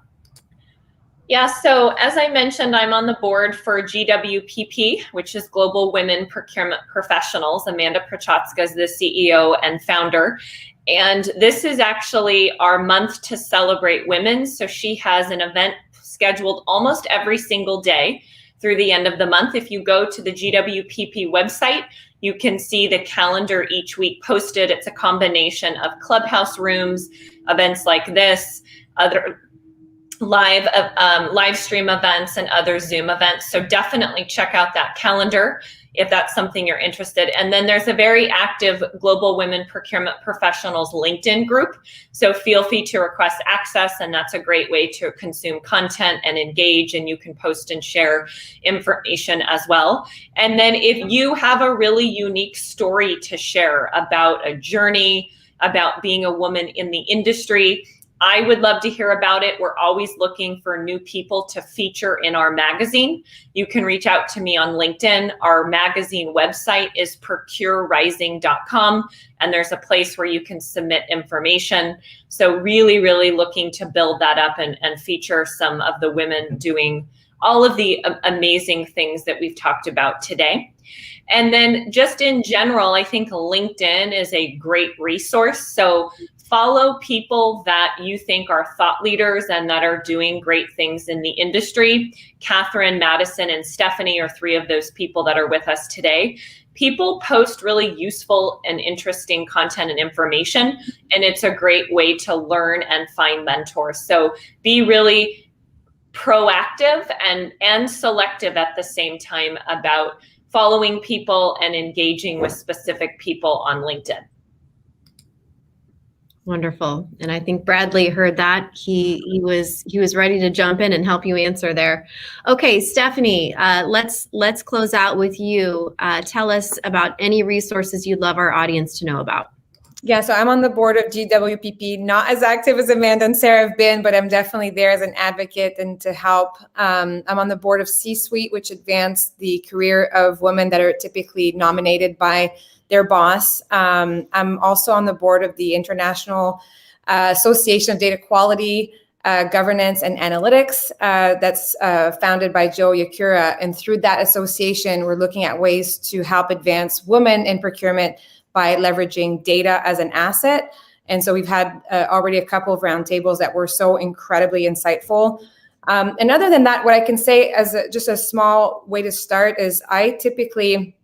Yeah, so as I mentioned, I'm on the board for GWPP, which is Global Women Procurement Professionals. Amanda Prochazka is the CEO and founder. And this is actually our month to celebrate women. So she has an event scheduled almost every single day through the end of the month. If you go to the GWPP website, you can see the calendar each week posted. It's a combination of clubhouse rooms, events like this, other live stream events, and other Zoom events. So definitely check out that calendar if that's something you're interested in. And then there's a very active Global Women Procurement Professionals LinkedIn group. So feel free to request access, and that's a great way to consume content and engage, and you can post and share information as well. And then if you have a really unique story to share about a journey, about being a woman in the industry, I would love to hear about it. We're always looking for new people to feature in our magazine. You can reach out to me on LinkedIn. Our magazine website is procurerising.com, and there's a place where you can submit information. So really, really looking to build that up and feature some of the women doing all of the amazing things that we've talked about today. And then just in general, I think LinkedIn is a great resource. So follow people that you think are thought leaders and that are doing great things in the industry. Catherine, Madison, and Stephanie are three of those people that are with us today. People post really useful and interesting content and information, and it's a great way to learn and find mentors. So be really proactive and selective at the same time about following people and engaging with specific people on LinkedIn. Wonderful. And I think Bradley heard that. He was ready to jump in and help you answer there. Okay, Stephanie, let's close out with you. Tell us about any resources you'd love our audience to know about. Yeah, so I'm on the board of GWPP, not as active as Amanda and Sarah have been, but I'm definitely there as an advocate and to help. I'm on the board of C-Suite, which advance the career of women that are typically nominated by their boss. I'm also on the board of the International Association of Data Quality, Governance and Analytics that's founded by Joe Yakura. And through that association, we're looking at ways to help advance women in procurement by leveraging data as an asset. And so we've had already a couple of roundtables that were so incredibly insightful. And other than that, what I can say as just a small way to start is I typically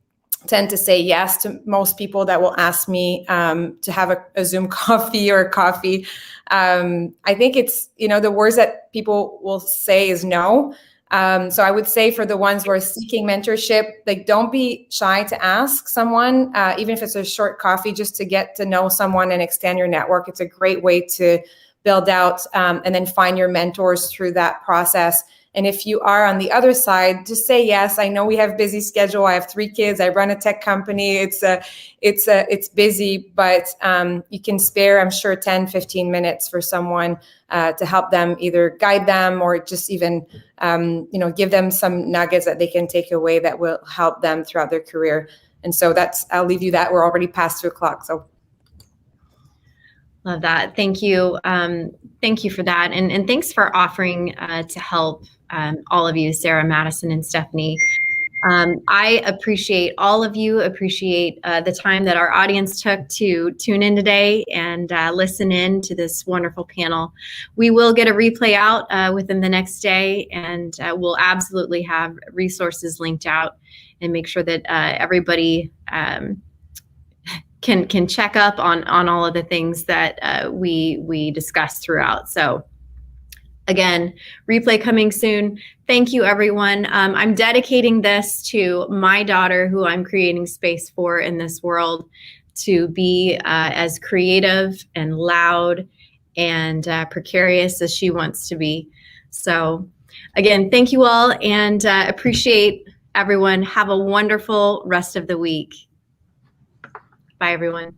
tend to say yes to most people that will ask me to have a Zoom coffee or a coffee. I think it's, the words that people will say is no. So I would say for the ones who are seeking mentorship, like don't be shy to ask someone, even if it's a short coffee, just to get to know someone and extend your network. It's a great way to build out and then find your mentors through that process. And if you are on the other side, just say yes. I know we have busy schedule. I have 3 kids. I run a tech company. It's busy, but you can spare, I'm sure, 10, 15 minutes for someone to help them either guide them or just even, give them some nuggets that they can take away that will help them throughout their career. And so I'll leave you that. We're already past 2:00. So. Love that. Thank you. Thank you for that. And thanks for offering to help all of you, Sarah, Madison, and Stephanie. I appreciate all of you, appreciate the time that our audience took to tune in today and listen in to this wonderful panel. We will get a replay out within the next day, and we'll absolutely have resources linked out and make sure that everybody can check up on all of the things that we discussed throughout. So again, replay coming soon. Thank you, everyone. I'm dedicating this to my daughter, who I'm creating space for in this world, to be as creative and loud and precarious as she wants to be. So again, thank you all, and appreciate everyone. Have a wonderful rest of the week. Bye, everyone.